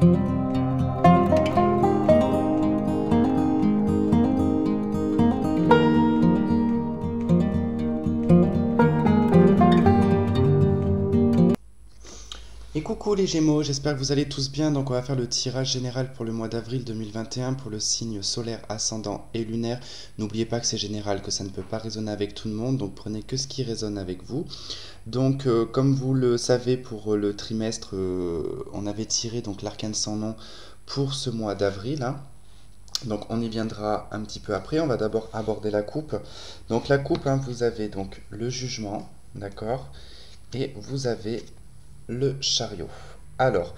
Et coucou les Gémeaux, j'espère que vous allez tous bien. Donc on va faire le tirage général pour le mois d'avril 2021 pour le signe solaire, ascendant et lunaire. N'oubliez pas que c'est général, que ça ne peut pas résonner avec tout le monde, donc prenez que ce qui résonne avec vous. Donc comme vous le savez, pour le trimestre, on avait tiré donc l'arcane sans nom pour ce mois d'avril, hein. Donc on y viendra un petit peu après. On va d'abord aborder la coupe. Donc la coupe, hein, vous avez donc le jugement, d'accord, et vous avez le chariot. Alors,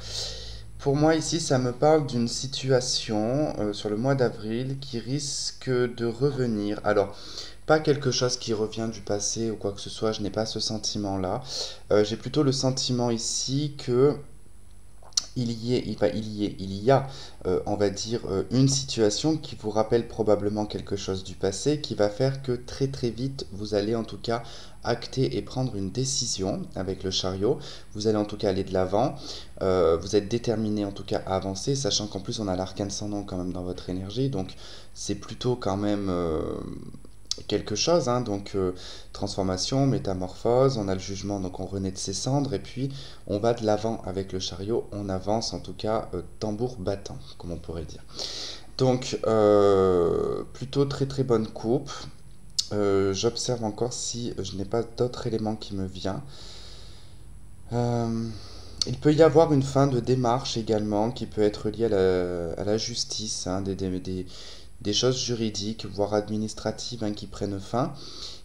pour moi ici, ça me parle d'une situation sur le mois d'avril qui risque de revenir. Alors, pas quelque chose qui revient du passé ou quoi que ce soit, je n'ai pas ce sentiment-là. J'ai plutôt le sentiment ici que il y a, on va dire, une situation qui vous rappelle probablement quelque chose du passé, qui va faire que très très vite, vous allez en tout cas acter et prendre une décision avec le chariot. Vous allez en tout cas aller de l'avant. Vous êtes déterminé en tout cas à avancer, sachant qu'en plus on a l'arcane sans nom quand même dans votre énergie, donc c'est plutôt quand même quelque chose, hein. Donc transformation, métamorphose, on a le jugement, donc on renaît de ses cendres, et puis on va de l'avant avec le chariot, on avance en tout cas tambour battant, comme on pourrait dire. Donc plutôt très très bonne coupe. J'observe encore si je n'ai pas d'autres éléments qui me viennent. Il peut y avoir une fin de démarche également qui peut être liée à la justice, hein, des choses juridiques, voire administratives, hein, qui prennent fin,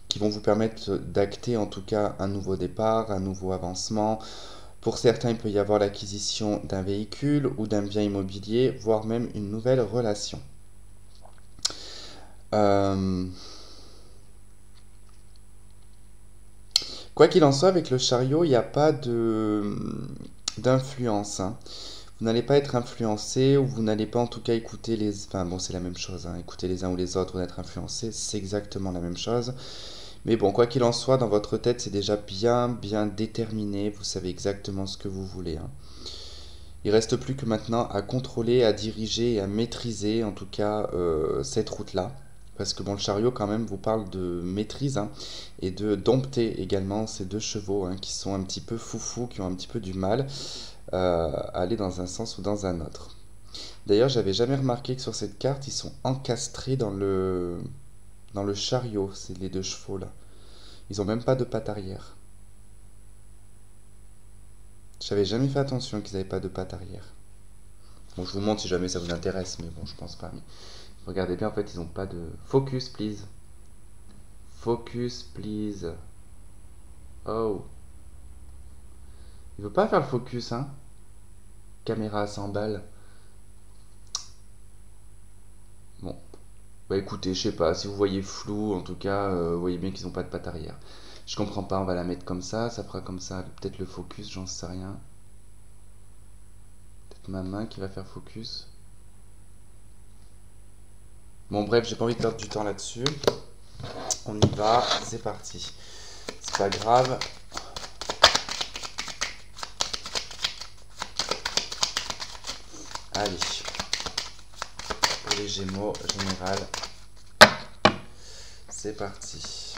qui vont vous permettre d'acter en tout cas un nouveau départ, un nouveau avancement. Pour certains, il peut y avoir l'acquisition d'un véhicule ou d'un bien immobilier, voire même une nouvelle relation. Euh, Quoi qu'il en soit, avec le chariot, il n'y a pas d'influence, hein. Vous n'allez pas être influencé, ou vous n'allez pas en tout cas écouter les... Enfin bon, c'est la même chose, hein. Écouter les uns ou les autres ou d'être influencé, c'est exactement la même chose. Mais bon, quoi qu'il en soit, dans votre tête, c'est déjà bien, bien déterminé. Vous savez exactement ce que vous voulez, hein. Il reste plus que maintenant à contrôler, à diriger et à maîtriser, en tout cas, cette route-là. Parce que bon, le chariot, quand même, vous parle de maîtrise, hein, et de dompter également ces deux chevaux, hein, qui sont un petit peu foufous, qui ont un petit peu du mal à aller dans un sens ou dans un autre. D'ailleurs, j'avais jamais remarqué que sur cette carte, ils sont encastrés dans le chariot, c'est les deux chevaux là. Ils ont même pas de pattes arrière. J'avais jamais fait attention qu'ils n'avaient pas de pattes arrière. Bon, je vous montre si jamais ça vous intéresse, mais bon, je pense pas. Mais regardez bien, en fait, ils n'ont pas de... Focus, please. Focus, please. Oh. Il veut pas faire le focus, hein. Caméra à 100 balles. Bon. Bah écoutez, je sais pas, si vous voyez flou, en tout cas, vous voyez bien qu'ils n'ont pas de patte arrière. Je comprends pas, on va la mettre comme ça fera comme ça, peut-être le focus, j'en sais rien. Peut-être ma main qui va faire focus. Bon bref, j'ai pas envie de perdre du temps là-dessus. On y va, c'est parti. C'est pas grave. Allez. Pour les Gémeaux, général. C'est parti.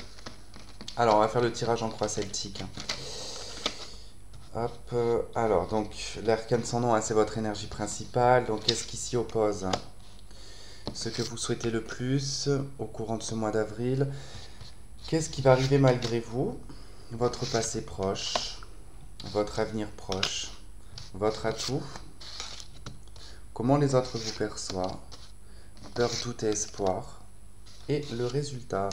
Alors, on va faire le tirage en croix celtique. Hop. Alors, donc, l'arcane sans nom, hein, c'est votre énergie principale. Donc, qu'est-ce qui s'y oppose, hein? Ce que vous souhaitez le plus au courant de ce mois d'avril. Qu'est-ce qui va arriver malgré vous? Votre passé proche, votre avenir proche, votre atout. Comment les autres vous perçoivent, peur, doute et espoir, et le résultat.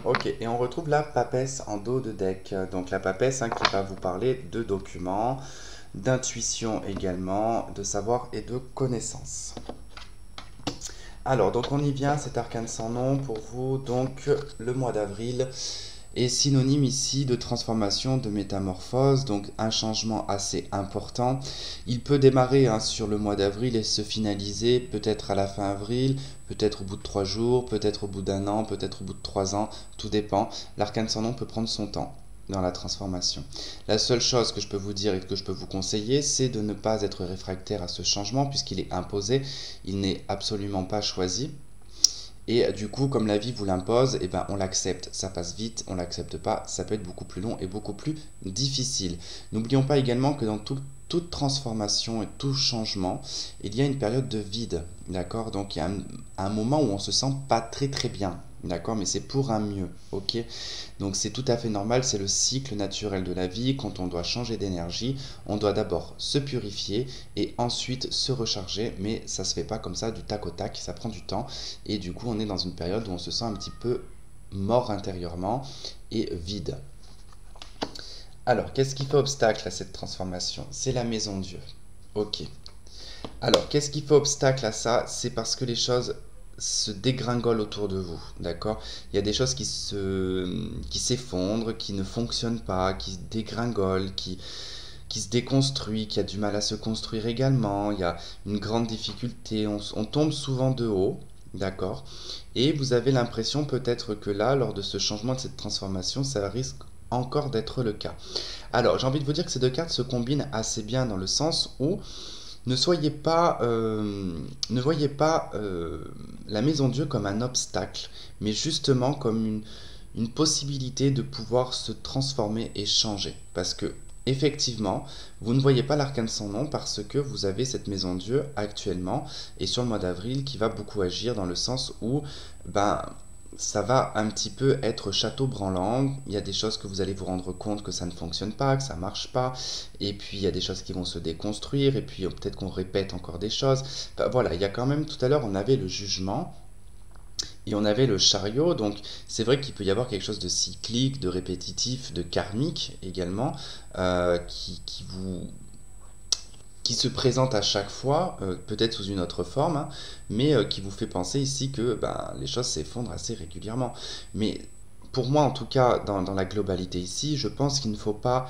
Ok, et on retrouve la papesse en dos de deck. Donc la papesse, hein, qui va vous parler de documents, d'intuition également, de savoir et de connaissance. Alors, donc on y vient, cet arcane sans nom pour vous. Donc le mois d'avril est synonyme ici de transformation, de métamorphose, donc un changement assez important. Il peut démarrer, hein, sur le mois d'avril et se finaliser peut-être à la fin avril, peut-être au bout de 3 jours, peut-être au bout d'un an, peut-être au bout de 3 ans, tout dépend. L'arcane sans nom peut prendre son temps. dans la transformation. La seule chose que je peux vous dire et que je peux vous conseiller, c'est de ne pas être réfractaire à ce changement puisqu'il est imposé, il n'est absolument pas choisi. Et du coup, comme la vie vous l'impose, eh ben, on l'accepte. Ça passe vite, on l'accepte pas, ça peut être beaucoup plus long et beaucoup plus difficile. N'oublions pas également que dans toute transformation et tout changement, il y a une période de vide, d'accord? Donc il y a un moment où on se sent pas très bien, d'accord? Mais c'est pour un mieux, ok? Donc c'est tout à fait normal, c'est le cycle naturel de la vie. Quand on doit changer d'énergie, on doit d'abord se purifier et ensuite se recharger, mais ça se fait pas comme ça du tac au tac, ça prend du temps et du coup on est dans une période où on se sent un petit peu mort intérieurement et vide. Alors, qu'est-ce qui fait obstacle à cette transformation? C'est la maison Dieu. Ok. Alors, qu'est-ce qui fait obstacle à ça? C'est parce que les choses se dégringolent autour de vous, d'accord? Il y a des choses qui s'effondrent, qui ne fonctionnent pas, qui se dégringolent, qui se déconstruit, qui a du mal à se construire également. Il y a une grande difficulté, on tombe souvent de haut, d'accord? Et vous avez l'impression peut-être que là, lors de ce changement, de cette transformation, ça risque encore d'être le cas. Alors, j'ai envie de vous dire que ces deux cartes se combinent assez bien dans le sens où ne voyez pas la maison Dieu comme un obstacle, mais justement comme une possibilité de pouvoir se transformer et changer. Parce que, effectivement, vous ne voyez pas l'arcane sans nom parce que vous avez cette maison Dieu actuellement et sur le mois d'avril qui va beaucoup agir dans le sens où, ben, ça va un petit peu être château branlant. Il y a des choses que vous allez vous rendre compte que ça ne fonctionne pas, que ça ne marche pas. Et puis il y a des choses qui vont se déconstruire. Et puis peut-être qu'on répète encore des choses. Enfin, voilà, il y a quand même, tout à l'heure, on avait le jugement. Et on avait le chariot, donc c'est vrai qu'il peut y avoir quelque chose de cyclique, de répétitif, de karmique également, qui se présente à chaque fois, peut-être sous une autre forme, hein, mais qui vous fait penser ici que ben, les choses s'effondrent assez régulièrement. Mais pour moi, en tout cas, dans la globalité ici, je pense qu'il ne faut pas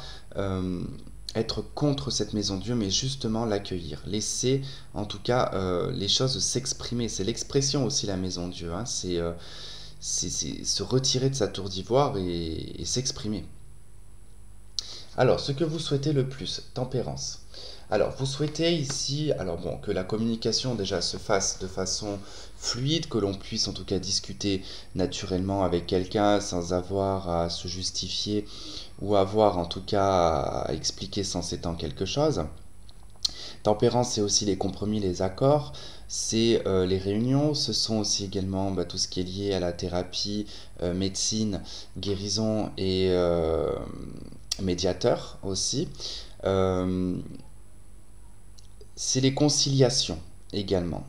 être contre cette maison Dieu, mais justement l'accueillir. Laisser, en tout cas, les choses s'exprimer. C'est l'expression aussi, la maison Dieu. Hein. C'est se retirer de sa tour d'ivoire et s'exprimer. Alors, ce que vous souhaitez le plus, tempérance. Alors, vous souhaitez ici, alors bon, que la communication déjà se fasse de façon fluide, que l'on puisse en tout cas discuter naturellement avec quelqu'un sans avoir à se justifier ou avoir en tout cas à expliquer sans s'étendre quelque chose. Tempérance, c'est aussi les compromis, les accords, c'est les réunions, ce sont aussi également tout ce qui est lié à la thérapie, médecine, guérison et médiateur aussi. Euh, c'est les conciliations également.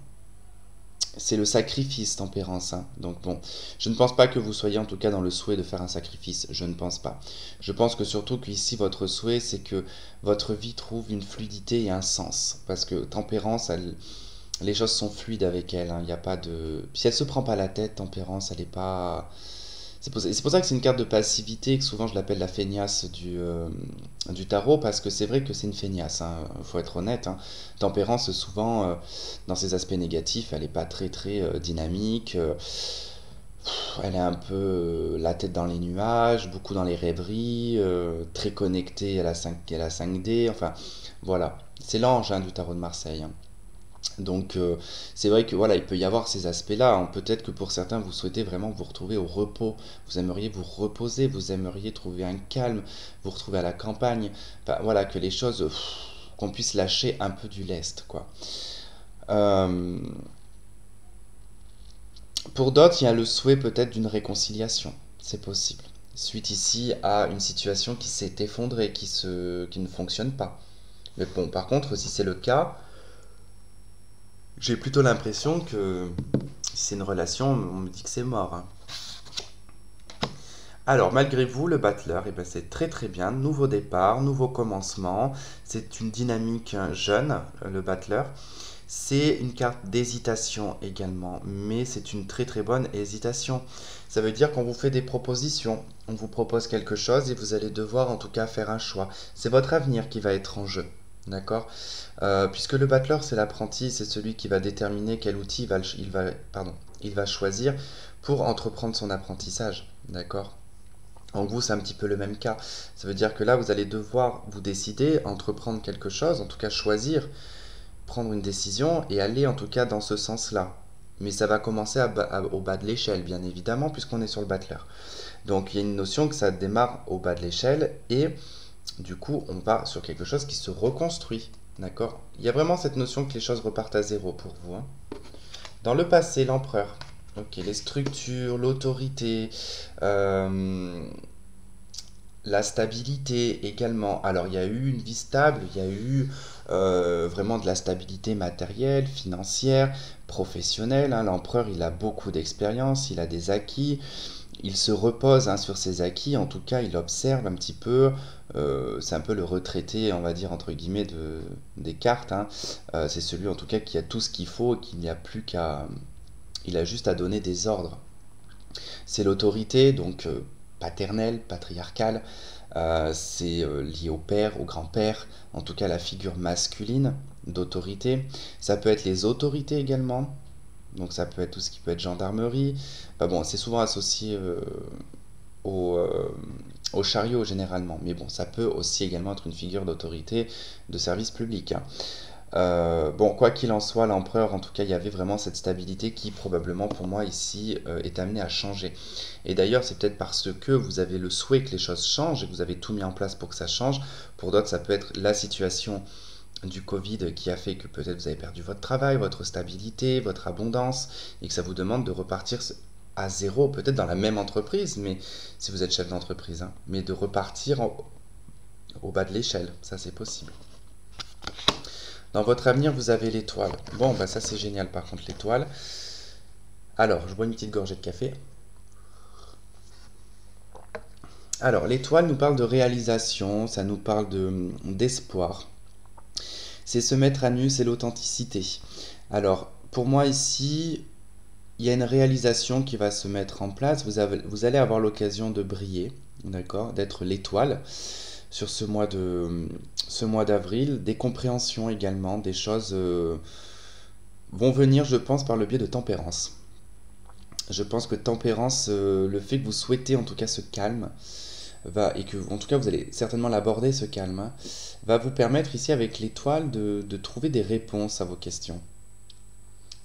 C'est le sacrifice, tempérance. Hein. Donc bon, je ne pense pas que vous soyez en tout cas dans le souhait de faire un sacrifice. Je ne pense pas. Je pense que surtout qu'ici, votre souhait, c'est que votre vie trouve une fluidité et un sens. Parce que tempérance, les choses sont fluides avec elle. Hein. Il n'y a pas de... Si elle se prend pas la tête, tempérance, elle n'est pas... C'est pour ça que c'est une carte de passivité, que souvent je l'appelle la feignasse du tarot, parce que c'est vrai que c'est une feignasse, faut être honnête. Hein. Tempérance, souvent, dans ses aspects négatifs, elle n'est pas très dynamique, elle est un peu la tête dans les nuages, beaucoup dans les rêveries, très connectée à la 5D, enfin voilà. C'est l'ange du tarot de Marseille. Hein. Donc c'est vrai que voilà, il peut y avoir ces aspects-là. Hein. Peut-être que pour certains, vous souhaitez vraiment vous retrouver au repos. Vous aimeriez vous reposer, vous aimeriez trouver un calme, vous retrouver à la campagne. Enfin voilà, que les choses, qu'on puisse lâcher un peu du lest, quoi. Euh, pour d'autres, il y a le souhait peut-être d'une réconciliation. C'est possible. Suite ici à une situation qui s'est effondrée, qui ne fonctionne pas. Mais bon, par contre, si c'est le cas, j'ai plutôt l'impression que si c'est une relation, on me dit que c'est mort. Hein. Alors, malgré vous, le battleur, eh ben, c'est très bien. Nouveau départ, nouveau commencement. C'est une dynamique jeune, le battleur. C'est une carte d'hésitation également, mais c'est une très bonne hésitation. Ça veut dire qu'on vous fait des propositions. On vous propose quelque chose et vous allez devoir en tout cas faire un choix. C'est votre avenir qui va être en jeu. D'accord. Puisque le battleur, c'est l'apprenti, c'est celui qui va déterminer quel outil il va choisir pour entreprendre son apprentissage. D'accord. En vous, c'est un petit peu le même cas. Ça veut dire que là, vous allez devoir vous décider, entreprendre quelque chose, en tout cas choisir, prendre une décision et aller en tout cas dans ce sens-là. Mais ça va commencer au bas de l'échelle, bien évidemment, puisqu'on est sur le battleur. Donc il y a une notion que ça démarre au bas de l'échelle et du coup, on va sur quelque chose qui se reconstruit. D'accord? Il y a vraiment cette notion que les choses repartent à zéro pour vous, hein. Dans le passé, l'empereur. Ok, les structures, l'autorité, euh, la stabilité également. Alors, il y a eu une vie stable, il y a eu vraiment de la stabilité matérielle, financière, professionnelle, hein. L'empereur, il a beaucoup d'expérience, il a des acquis, il se repose, hein, sur ses acquis, en tout cas, il observe un petit peu. C'est un peu le retraité, on va dire, entre guillemets, des cartes, hein. C'est celui, en tout cas, qui a tout ce qu'il faut et qu'il n'y a plus qu'à. Il a juste à donner des ordres. C'est l'autorité, donc paternelle, patriarcale. C'est lié au père, au grand-père, en tout cas la figure masculine d'autorité. Ça peut être les autorités également. Donc ça peut être tout ce qui peut être gendarmerie. Bah bon, c'est souvent associé au, euh, au chariot généralement. Mais bon, ça peut aussi également être une figure d'autorité de service public, hein. Bon, quoi qu'il en soit, l'empereur, en tout cas, il y avait vraiment cette stabilité qui, probablement, pour moi, ici, est amenée à changer. Et d'ailleurs, c'est peut-être parce que vous avez le souhait que les choses changent et que vous avez tout mis en place pour que ça change. Pour d'autres, ça peut être la situation du Covid qui a fait que peut-être vous avez perdu votre travail, votre stabilité, votre abondance, et que ça vous demande de repartir à zéro, peut-être dans la même entreprise, mais si vous êtes chef d'entreprise, hein, mais de repartir au bas de l'échelle, ça c'est possible. Dans votre avenir, vous avez l'étoile. Bon, bah ça c'est génial par contre l'étoile. Alors, je bois une petite gorgée de café. Alors, l'étoile nous parle de réalisation, ça nous parle d'espoir. C'est se mettre à nu, c'est l'authenticité. Alors, pour moi ici, il y a une réalisation qui va se mettre en place. Vous allez avoir l'occasion de briller, d'accord, d'être l'étoile sur ce mois d'avril. Des compréhensions également, des choses vont venir, je pense, par le biais de tempérance. Je pense que tempérance, le fait que vous souhaitez en tout cas ce calme, et que en tout cas vous allez certainement l'aborder ce calme, hein, va vous permettre ici avec l'étoile de trouver des réponses à vos questions,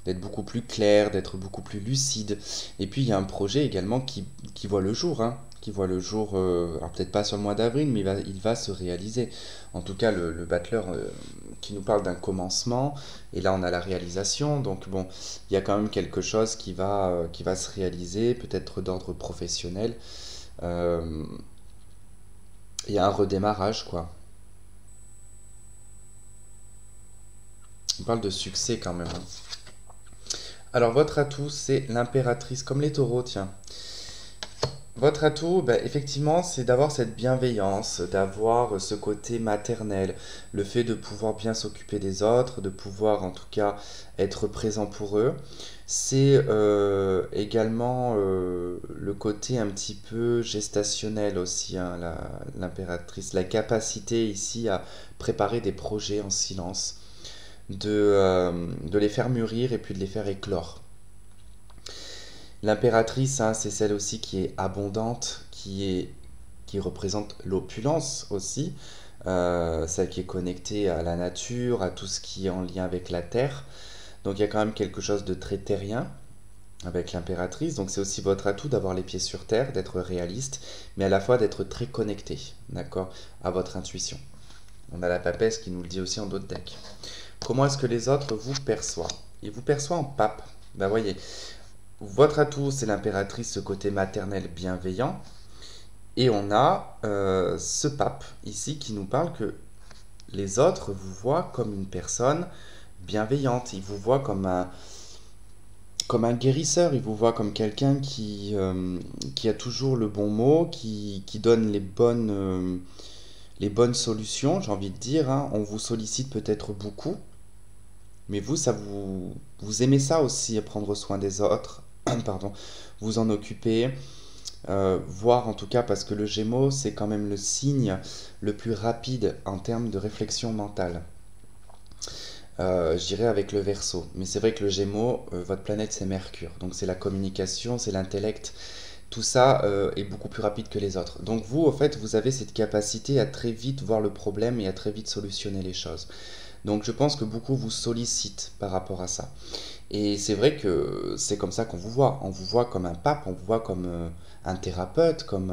d'être beaucoup plus clair, d'être beaucoup plus lucide. Et puis il y a un projet également qui voit le jour, hein, qui voit le jour, alors peut-être pas sur le mois d'avril, mais il va se réaliser. En tout cas, le battleur qui nous parle d'un commencement, et là on a la réalisation, donc bon, il y a quand même quelque chose qui va se réaliser, peut-être d'ordre professionnel. Euh, il y a un redémarrage, quoi. On parle de succès quand même, hein. Alors votre atout, c'est l'impératrice, comme les taureaux, tiens. Votre atout, bah, effectivement, c'est d'avoir cette bienveillance, d'avoir ce côté maternel, le fait de pouvoir bien s'occuper des autres, de pouvoir en tout cas être présent pour eux. C'est également le côté un petit peu gestationnel aussi, hein, l'impératrice, la capacité ici à préparer des projets en silence, de les faire mûrir et puis de les faire éclore. L'impératrice, hein, c'est celle aussi qui est abondante, qui représente l'opulence aussi, celle qui est connectée à la nature, à tout ce qui est en lien avec la terre. Donc il y a quand même quelque chose de très terrien avec l'impératrice. Donc c'est aussi votre atout d'avoir les pieds sur terre, d'être réaliste, mais à la fois d'être très connecté, d'accord, à votre intuition. On a la papesse qui nous le dit aussi en d'autres decks. Comment est-ce que les autres vous perçoivent? Ils vous perçoivent en pape. Ben voyez, votre atout, c'est l'impératrice, ce côté maternel bienveillant. Et on a ce pape ici qui nous parle que les autres vous voient comme une personne bienveillante. Ils vous voient comme un guérisseur. Ils vous voient comme quelqu'un qui a toujours le bon mot, qui donne les bonnes solutions, j'ai envie de dire, hein. On vous sollicite peut-être beaucoup, mais vous, vous aimez ça aussi, prendre soin des autres, pardon, vous en occuper, voir en tout cas, parce que le Gémeaux, c'est quand même le signe le plus rapide en termes de réflexion mentale. Je dirais avec le Verseau. Mais c'est vrai que le Gémeaux, votre planète, c'est Mercure. Donc c'est la communication, c'est l'intellect, tout ça est beaucoup plus rapide que les autres. Donc vous, en fait, vous avez cette capacité à très vite voir le problème et à très vite solutionner les choses. Donc je pense que beaucoup vous sollicitent par rapport à ça. Et c'est vrai que c'est comme ça qu'on vous voit. On vous voit comme un pape, on vous voit comme un thérapeute, comme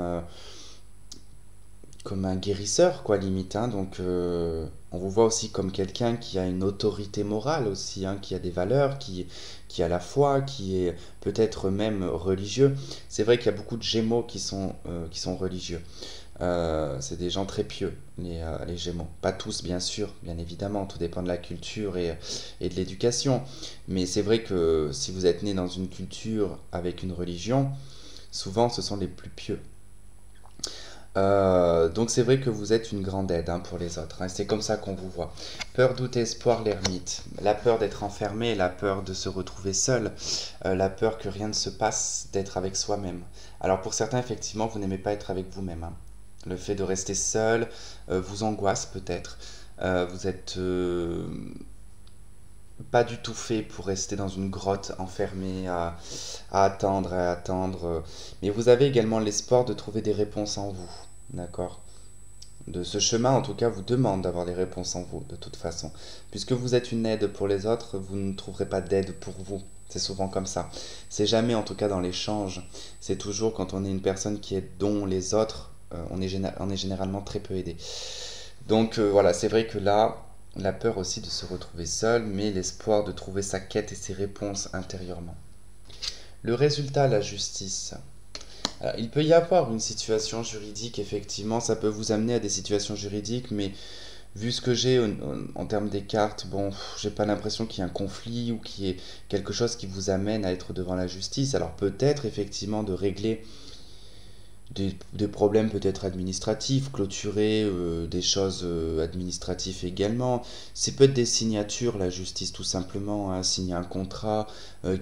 un guérisseur, quoi, limite. Hein. Donc on vous voit aussi comme quelqu'un qui a une autorité morale aussi, hein, qui a des valeurs, qui a la foi, qui est peut-être même religieux. C'est vrai qu'il y a beaucoup de Gémeaux qui sont religieux. C'est des gens très pieux, les Gémeaux. Pas tous, bien sûr, bien évidemment, tout dépend de la culture et de l'éducation. Mais c'est vrai que si vous êtes né dans une culture avec une religion, souvent ce sont les plus pieux. Donc c'est vrai que vous êtes une grande aide, hein, pour les autres. Hein, c'est comme ça qu'on vous voit. Peur, doute, espoir, l'ermite. La peur d'être enfermé, la peur de se retrouver seul, la peur que rien ne se passe, d'être avec soi-même. Alors pour certains, effectivement, vous n'aimez pas être avec vous-même. Hein. Le fait de rester seul vous angoisse peut-être. Vous êtes pas du tout fait pour rester dans une grotte enfermé à attendre, à attendre. Mais vous avez également l'espoir de trouver des réponses en vous. D'accord? De ce chemin, en tout cas, vous demande d'avoir des réponses en vous, de toute façon. Puisque vous êtes une aide pour les autres, vous ne trouverez pas d'aide pour vous. C'est souvent comme ça. C'est jamais, en tout cas, dans l'échange. C'est toujours quand on est une personne qui est dont les autres, on est généralement très peu aidé. Donc voilà, c'est vrai que là, la peur aussi de se retrouver seul, mais l'espoir de trouver sa quête et ses réponses intérieurement. Le résultat, la justice. Alors, il peut y avoir une situation juridique, effectivement, ça peut vous amener à des situations juridiques, mais vu ce que j'ai en termes des cartes, bon, j'ai pas l'impression qu'il y ait un conflit ou qu'il y ait quelque chose qui vous amène à être devant la justice. Alors peut-être effectivement de régler des problèmes peut-être administratifs, clôturer des choses administratives également. C'est peut-être des signatures, la justice tout simplement, hein, signer un contrat,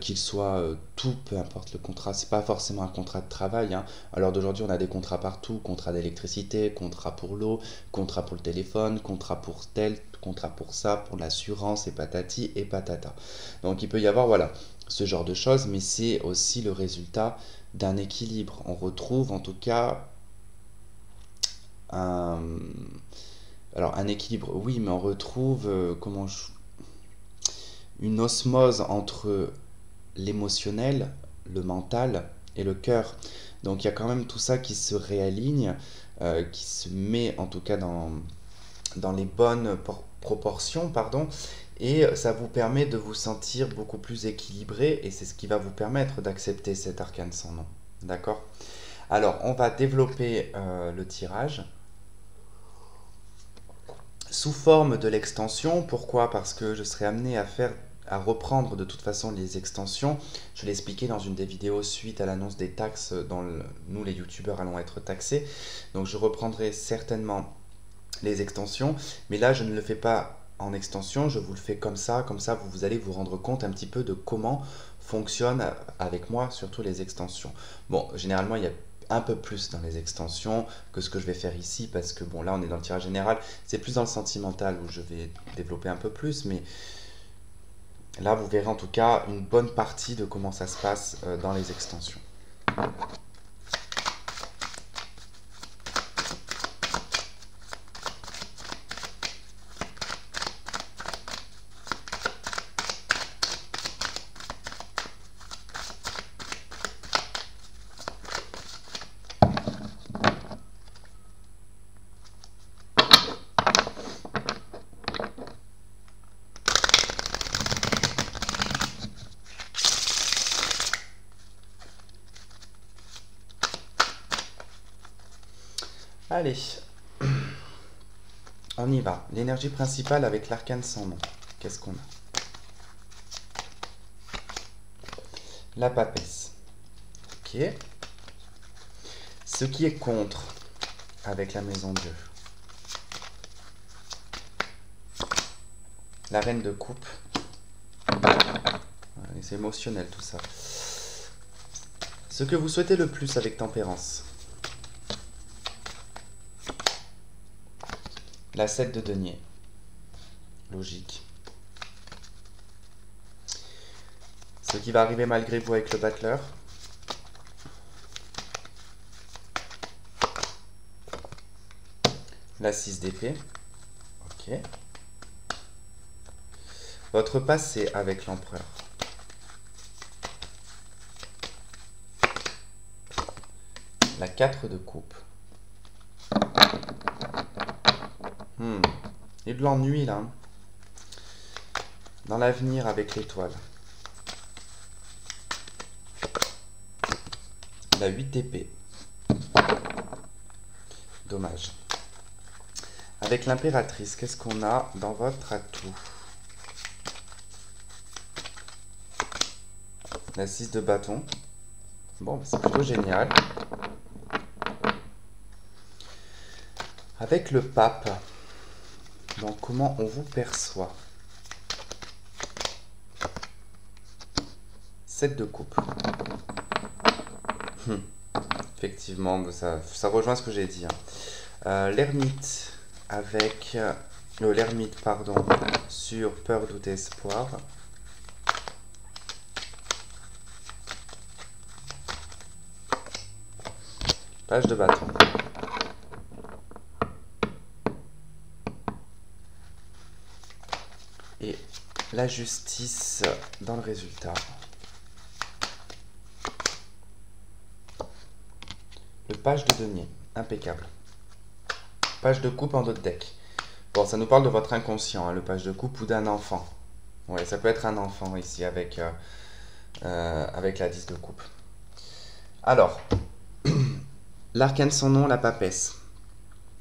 qu'il soit tout, peu importe le contrat, c'est pas forcément un contrat de travail. Hein. Alors d'aujourd'hui on a des contrats partout, contrat d'électricité, contrat pour l'eau, contrat pour le téléphone, contrat pour tel, contrat pour ça, pour l'assurance et patati et patata. Donc il peut y avoir voilà ce genre de choses, mais c'est aussi le résultat d'un équilibre. On retrouve en tout cas un, alors un équilibre, oui, mais on retrouve une osmose entre l'émotionnel, le mental et le cœur. Donc il y a quand même tout ça qui se réaligne, qui se met en tout cas dans les bonnes proportions, pardon, et ça vous permet de vous sentir beaucoup plus équilibré, et c'est ce qui va vous permettre d'accepter cet arcane sans nom. D'accord? Alors, on va développer le tirage sous forme de l'extension. Pourquoi? Parce que je serai amené à reprendre de toute façon les extensions. Je l'ai expliqué dans une des vidéos suite à l'annonce des taxes dont nous les youtubeurs allons être taxés. Donc je reprendrai certainement les extensions, mais là je ne le fais pas en extension, je vous le fais comme ça vous allez vous rendre compte un petit peu de comment fonctionne avec moi surtout les extensions. Bon, généralement il y a un peu plus dans les extensions que ce que je vais faire ici, parce que bon là on est dans le tirage général, c'est plus dans le sentimental où je vais développer un peu plus, mais là vous verrez en tout cas une bonne partie de comment ça se passe dans les extensions. Allez, on y va. L'énergie principale avec l'arcane sans nom. Qu'est-ce qu'on a? La papesse. Ok. Ce qui est contre avec la maison Dieu. La reine de coupe. C'est émotionnel tout ça. Ce que vous souhaitez le plus avec tempérance. La 7 de denier. Logique. Ce qui va arriver malgré vous avec le battleur. la 6 d'épée. Ok. Votre passé avec l'empereur. La 4 de coupe. Et de l'ennui là. Dans l'avenir avec l'étoile. La 8 d'épée. Dommage. Avec l'impératrice, qu'est-ce qu'on a dans votre atout? La 6 de bâton. Bon, c'est plutôt génial. Avec le pape, donc comment on vous perçoit? 7 de coupe. Effectivement, ça rejoint ce que j'ai dit. L'ermite avec l'ermite, pardon, sur peur, doute et espoir. Page de bâton. Et la justice dans le résultat. Le page de denier, impeccable. Page de coupe en dos de deck. Bon, ça nous parle de votre inconscient, hein, le page de coupe ou d'un enfant. Ouais, ça peut être un enfant ici avec la 10 de coupe. Alors, l'arcane sans nom, la papesse.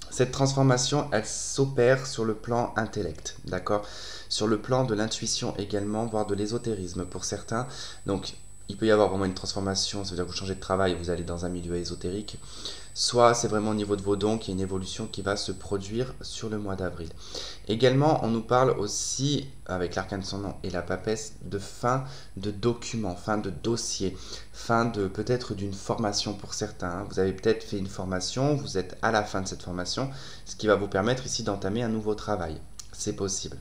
Cette transformation, elle s'opère sur le plan intellect, d'accord? Sur le plan de l'intuition également, voire de l'ésotérisme pour certains. Donc, il peut y avoir vraiment une transformation, ça veut dire que vous changez de travail, vous allez dans un milieu ésotérique. Soit c'est vraiment au niveau de vos dons qu'il y a une évolution qui va se produire sur le mois d'avril. Également, on nous parle aussi, avec l'arcane sans nom et la papesse, de fin de document, fin de dossier, fin de peut-être d'une formation pour certains. Hein. Vous avez peut-être fait une formation, vous êtes à la fin de cette formation, ce qui va vous permettre ici d'entamer un nouveau travail. C'est possible.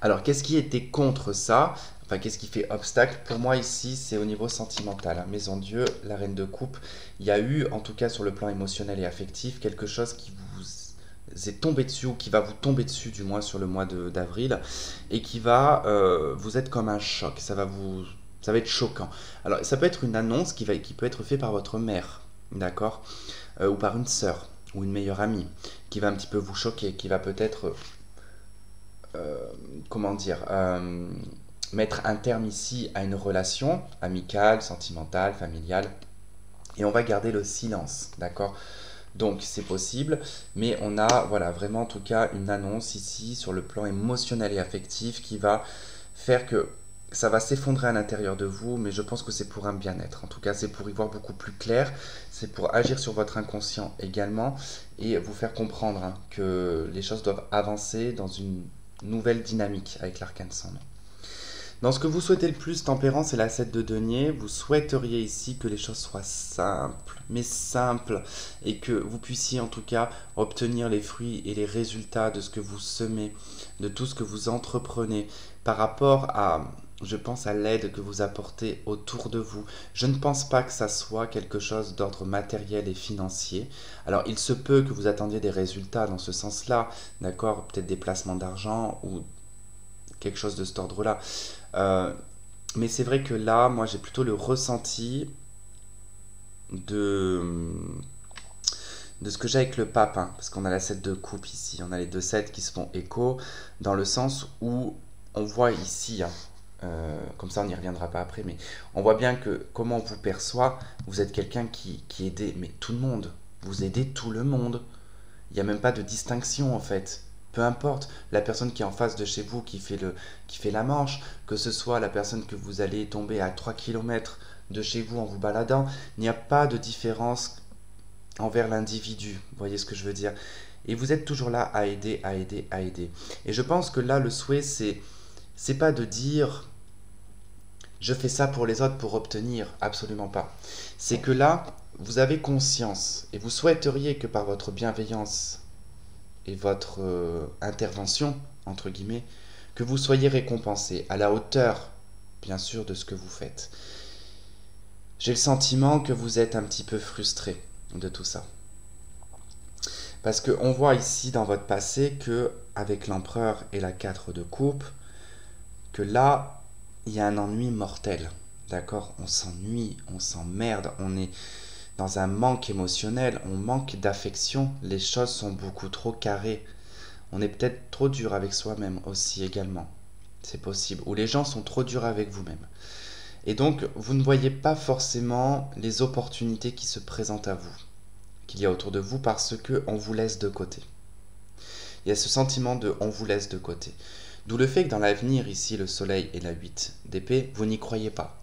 Alors, qu'est-ce qui était contre ça? Enfin, qu'est-ce qui fait obstacle? Pour moi, ici, c'est au niveau sentimental. Hein. Maison Dieu, la reine de coupe. Il y a eu, en tout cas sur le plan émotionnel et affectif, quelque chose qui vous est tombé dessus, ou qui va vous tomber dessus, du moins sur le mois d'avril, et qui va vous être comme un choc. Ça va être choquant. Alors, ça peut être une annonce qui peut être faite par votre mère, d'accord? Ou par une sœur, ou une meilleure amie, qui va un petit peu vous choquer, qui va peut-être... comment dire, mettre un terme ici à une relation amicale, sentimentale, familiale, et on va garder le silence, d'accord? Donc c'est possible, mais on a voilà vraiment en tout cas une annonce ici sur le plan émotionnel et affectif qui va faire que ça va s'effondrer à l'intérieur de vous, mais je pense que c'est pour un bien-être. En tout cas, c'est pour y voir beaucoup plus clair, c'est pour agir sur votre inconscient également et vous faire comprendre hein, que les choses doivent avancer dans une nouvelle dynamique avec l'arcane sans nom. Dans ce que vous souhaitez le plus, tempérance et la 7 de denier, vous souhaiteriez ici que les choses soient simples, mais simples, et que vous puissiez en tout cas obtenir les fruits et les résultats de ce que vous semez, de tout ce que vous entreprenez, par rapport à, je pense, à l'aide que vous apportez autour de vous. Je ne pense pas que ça soit quelque chose d'ordre matériel et financier. Alors, il se peut que vous attendiez des résultats dans ce sens-là, d'accord? Peut-être des placements d'argent ou quelque chose de cet ordre-là. Mais c'est vrai que là, moi, j'ai plutôt le ressenti de ce que j'ai avec le pape, hein, parce qu'on a la 7 de coupe ici, on a les deux 7 qui se font écho, dans le sens où on voit ici, hein, comme ça on n'y reviendra pas après, mais on voit bien que comment on vous perçoit, vous êtes quelqu'un qui aide mais tout le monde, vous aidez tout le monde, il n'y a même pas de distinction en fait. Peu importe, la personne qui est en face de chez vous, qui fait la manche, que ce soit la personne que vous allez tomber à 3 km de chez vous en vous baladant, il n'y a pas de différence envers l'individu, vous voyez ce que je veux dire? Et vous êtes toujours là à aider, à aider, à aider. Et je pense que là, le souhait, c'est pas de dire je fais ça pour les autres pour obtenir, absolument pas. C'est que là, vous avez conscience et vous souhaiteriez que par votre bienveillance et votre intervention, entre guillemets, que vous soyez récompensé à la hauteur, bien sûr, de ce que vous faites. J'ai le sentiment que vous êtes un petit peu frustré de tout ça. Parce qu'on voit ici dans votre passé que avec l'empereur et la 4 de coupe, que là, il y a un ennui mortel. D'accord? On s'ennuie, on s'emmerde, on est dans un manque émotionnel, on manque d'affection, les choses sont beaucoup trop carrées. On est peut-être trop dur avec soi-même aussi également. C'est possible. Ou les gens sont trop durs avec vous-même. Et donc, vous ne voyez pas forcément les opportunités qui se présentent à vous, qu'il y a autour de vous, parce qu'on vous laisse de côté. Il y a ce sentiment de on vous laisse de côté. D'où le fait que dans l'avenir, ici, le soleil et la 8 d'épée, vous n'y croyez pas.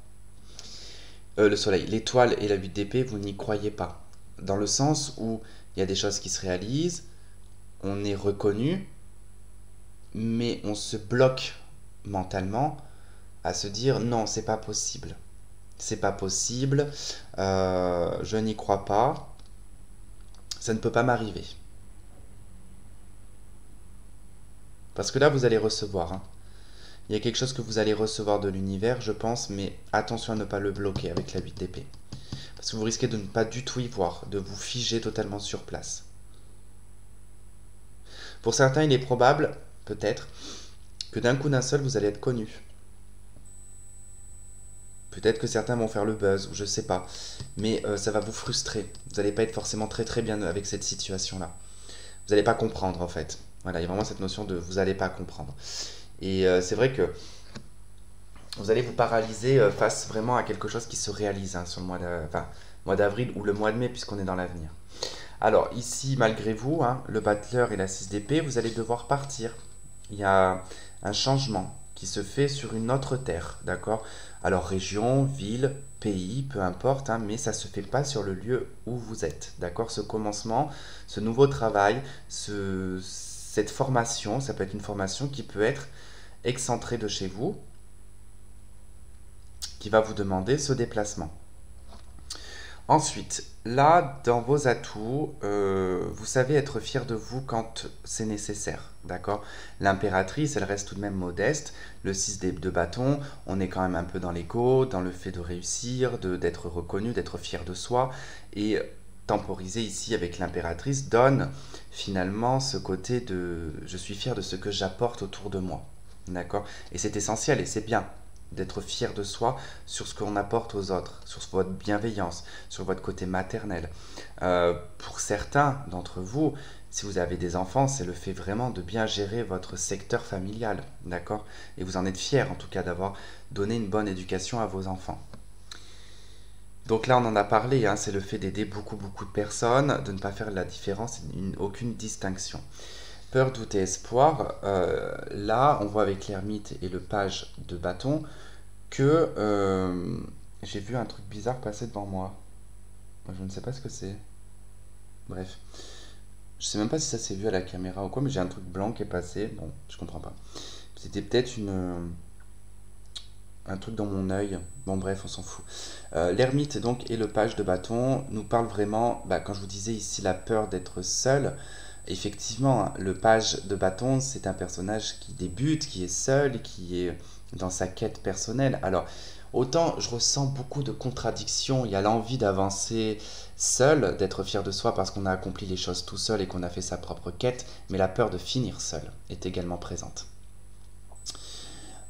Le soleil, l'étoile et la 8 d'épée, vous n'y croyez pas. Dans le sens où il y a des choses qui se réalisent, on est reconnu, mais on se bloque mentalement à se dire non, c'est pas possible. C'est pas possible, je n'y crois pas, ça ne peut pas m'arriver. Parce que là, vous allez recevoir. Hein. Il y a quelque chose que vous allez recevoir de l'univers, je pense, mais attention à ne pas le bloquer avec la 8 d'épée. Parce que vous risquez de ne pas du tout y voir, de vous figer totalement sur place. Pour certains, il est probable, peut-être, que d'un coup d'un seul, vous allez être connu. Peut-être que certains vont faire le buzz, ou je sais pas. Mais ça va vous frustrer. Vous n'allez pas être forcément très très bien avec cette situation-là. Vous n'allez pas comprendre en fait. Voilà, il y a vraiment cette notion de vous n'allez pas comprendre. Et c'est vrai que vous allez vous paralyser face vraiment à quelque chose qui se réalise hein, sur le mois d'avril ou le mois de mai puisqu'on est dans l'avenir. Alors ici, malgré vous, hein, le battleur et la 6 d'épée, vous allez devoir partir. Il y a un changement qui se fait sur une autre terre, d'accord? Alors région, ville, pays, peu importe, hein, mais ça ne se fait pas sur le lieu où vous êtes, d'accord? Ce commencement, ce nouveau travail, cette formation, ça peut être une formation qui peut être excentrée de chez vous, qui va vous demander ce déplacement. Ensuite, là, dans vos atouts, vous savez être fier de vous quand c'est nécessaire, d'accord? L'impératrice, elle reste tout de même modeste. Le 6 de bâton, on est quand même un peu dans l'ego, dans le fait de réussir, d'être reconnu, d'être fier de soi. Et temporiser ici avec l'impératrice donne finalement ce côté de « je suis fier de ce que j'apporte autour de moi ». D'accord? Et c'est essentiel et c'est bien d'être fier de soi sur ce qu'on apporte aux autres, sur votre bienveillance, sur votre côté maternel. Pour certains d'entre vous, si vous avez des enfants, c'est le fait vraiment de bien gérer votre secteur familial, d'accord? Et vous en êtes fier en tout cas d'avoir donné une bonne éducation à vos enfants. Donc là, on en a parlé, hein, c'est le fait d'aider beaucoup de personnes, de ne pas faire la différence, aucune distinction. Peur, doute et espoir, là, on voit avec l'ermite et le page de bâton que j'ai vu un truc bizarre passer devant moi. Je ne sais pas ce que c'est. Bref. Je sais même pas si ça s'est vu à la caméra ou quoi, mais j'ai un truc blanc qui est passé. Bon, je comprends pas. C'était peut-être un truc dans mon œil. Bon, bref, on s'en fout. L'ermite, donc, et le page de bâton nous parlent vraiment, quand je vous disais ici la peur d'être seul, effectivement, hein, le page de bâton, c'est un personnage qui débute, qui est seul, qui est dans sa quête personnelle. Alors, autant je ressens beaucoup de contradictions, il y a l'envie d'avancer seul, d'être fier de soi parce qu'on a accompli les choses tout seul et qu'on a fait sa propre quête, mais la peur de finir seul est également présente.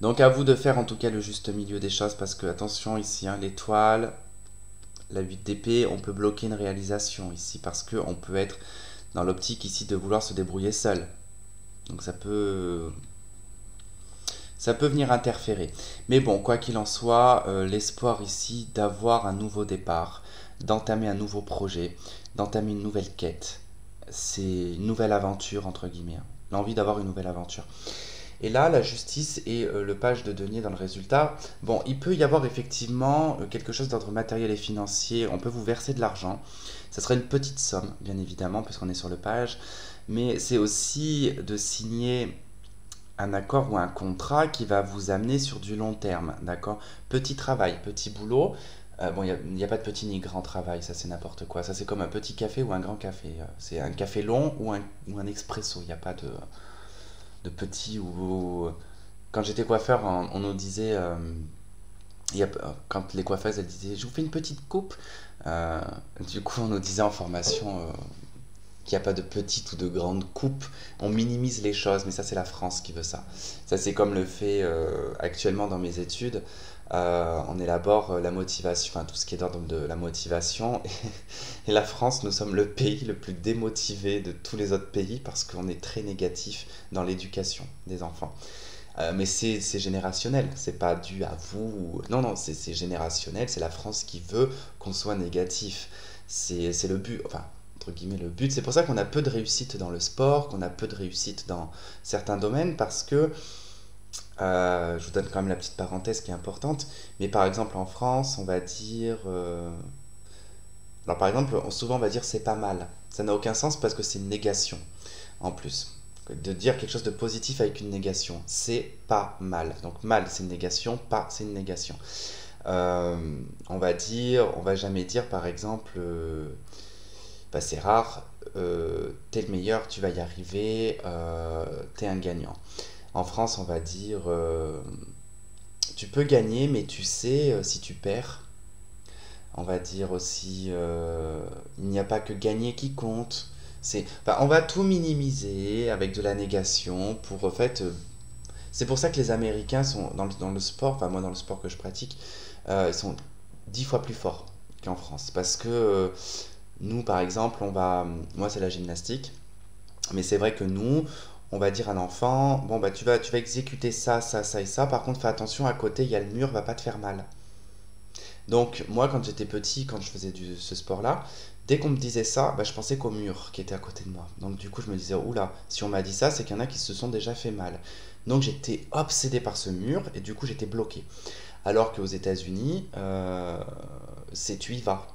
Donc à vous de faire en tout cas le juste milieu des choses parce que, attention ici, hein, l'étoile, la 8 d'épée, on peut bloquer une réalisation ici parce qu'on peut être dans l'optique ici de vouloir se débrouiller seul. Donc ça peut venir interférer. Mais bon, quoi qu'il en soit, l'espoir ici d'avoir un nouveau départ, d'entamer un nouveau projet, d'entamer une nouvelle quête, c'est une nouvelle aventure entre guillemets. Hein. L'envie d'avoir une nouvelle aventure. Et là, la justice et le page de denier dans le résultat, bon, il peut y avoir effectivement quelque chose d'ordre matériel et financier, on peut vous verser de l'argent, ça serait une petite somme, bien évidemment, puisqu'on est sur le page, mais c'est aussi de signer un accord ou un contrat qui va vous amener sur du long terme, d'accord? Petit travail, petit boulot, bon, il n'y a pas de petit ni grand travail, ça c'est n'importe quoi, ça c'est comme un petit café ou un grand café, c'est un café long ou un expresso, il n'y a pas de petit ou quand j'étais coiffeur on nous disait quand les coiffeuses elles disaient je vous fais une petite coupe du coup on nous disait en formation qu'il n'y a pas de petite ou de grande coupe. On minimise les choses, mais ça c'est la France qui veut ça. Ça c'est comme le fait actuellement dans mes études. On élabore la motivation, enfin tout ce qui est d'ordre de la motivation. Et la France, nous sommes le pays le plus démotivé de tous les autres pays parce qu'on est très négatif dans l'éducation des enfants. Mais c'est générationnel, c'est pas dû à vous. Non, non, c'est générationnel, c'est la France qui veut qu'on soit négatif. C'est le but, enfin, entre guillemets, le but. C'est pour ça qu'on a peu de réussite dans le sport, qu'on a peu de réussite dans certains domaines, parce que, je vous donne quand même la petite parenthèse qui est importante, mais par exemple en France, on va dire... alors par exemple, souvent on va dire c'est pas mal. Ça n'a aucun sens parce que c'est une négation, en plus. De dire quelque chose de positif avec une négation, c'est pas mal. Donc mal c'est une négation, pas c'est une négation. On va jamais dire par exemple, bah, c'est rare, t'es le meilleur, tu vas y arriver, t'es un gagnant. En France, on va dire, tu peux gagner, mais tu sais, si tu perds. On va dire aussi, il n'y a pas que gagner qui compte. Enfin, on va tout minimiser avec de la négation pour en fait. C'est pour ça que les Américains sont dans le sport, enfin moi dans le sport que je pratique, ils sont 10 fois plus forts qu'en France. Parce que nous, par exemple, moi c'est la gymnastique, mais c'est vrai que nous, on va dire à l'enfant, bon bah tu vas exécuter ça, ça, ça et ça. Par contre, fais attention, à côté il y a le mur, va pas te faire mal. Donc moi quand j'étais petit, quand je faisais ce sport-là, dès qu'on me disait ça, bah, je pensais qu'au mur qui était à côté de moi. Donc du coup je me disais, oula, si on m'a dit ça, c'est qu'il y en a qui se sont déjà fait mal. Donc j'étais obsédé par ce mur et du coup j'étais bloqué. Alors qu'aux États-Unis, c'est tu y vas.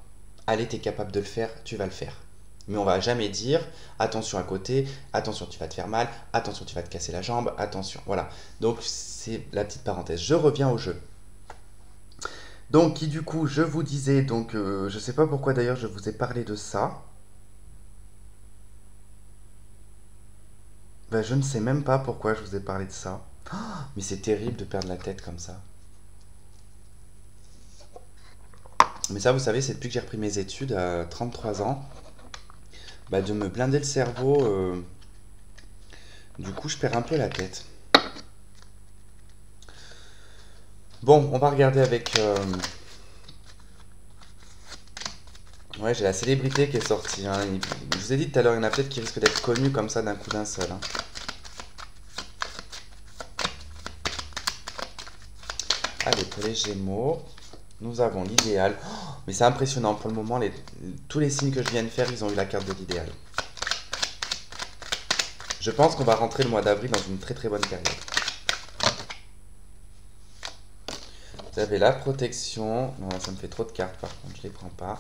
Allez, t'es capable de le faire, tu vas le faire. Mais on va jamais dire, attention à côté, attention tu vas te faire mal, attention tu vas te casser la jambe, attention. Voilà. Donc c'est la petite parenthèse. Je reviens au jeu. Donc, qui du coup, je vous disais, donc je sais pas pourquoi d'ailleurs je vous ai parlé de ça. Ben, je ne sais même pas pourquoi je vous ai parlé de ça. Mais c'est terrible de perdre la tête comme ça. Mais ça, vous savez, c'est depuis que j'ai repris mes études à 33 ans, bah, de me blinder le cerveau. Du coup, je perds un peu la tête. Bon, on va regarder avec... Ouais, j'ai la célébrité qui est sortie, hein. Je vous ai dit tout à l'heure, il y en a peut-être qui risquent d'être connus comme ça d'un coup d'un seul, hein. Allez, pour les Gémeaux, nous avons l'idéal. Oh, mais c'est impressionnant, pour le moment, tous les signes que je viens de faire, ils ont eu la carte de l'idéal. Je pense qu'on va rentrer le mois d'avril dans une très très bonne période. Vous avez la protection. Non, ça me fait trop de cartes, par contre, je les prends pas.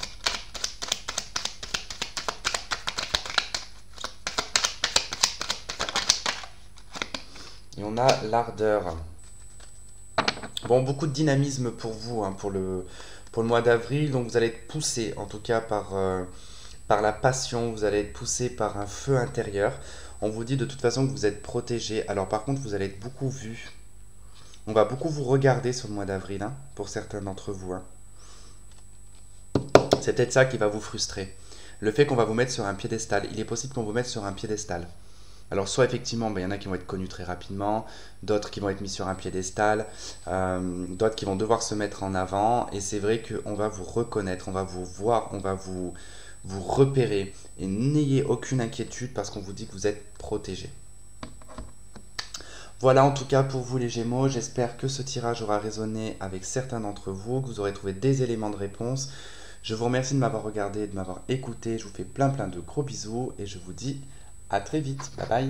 Et on a l'ardeur. Bon, beaucoup de dynamisme pour vous, hein, pour le mois d'avril. Donc vous allez être poussé, en tout cas, par la passion. Vous allez être poussé par un feu intérieur. On vous dit de toute façon que vous êtes protégé. Alors par contre, vous allez être beaucoup vu. On va beaucoup vous regarder sur le mois d'avril, hein, pour certains d'entre vous, hein. C'est peut-être ça qui va vous frustrer. Le fait qu'on va vous mettre sur un piédestal. Il est possible qu'on vous mette sur un piédestal. Alors soit effectivement, il y en a qui vont être connus très rapidement, d'autres qui vont être mis sur un piédestal, d'autres qui vont devoir se mettre en avant. Et c'est vrai qu'on va vous reconnaître, on va vous voir, on va vous repérer. Et n'ayez aucune inquiétude parce qu'on vous dit que vous êtes protégé. Voilà en tout cas pour vous les Gémeaux, j'espère que ce tirage aura résonné avec certains d'entre vous, que vous aurez trouvé des éléments de réponse. Je vous remercie de m'avoir regardé et de m'avoir écouté, je vous fais plein de gros bisous et je vous dis à très vite, bye bye.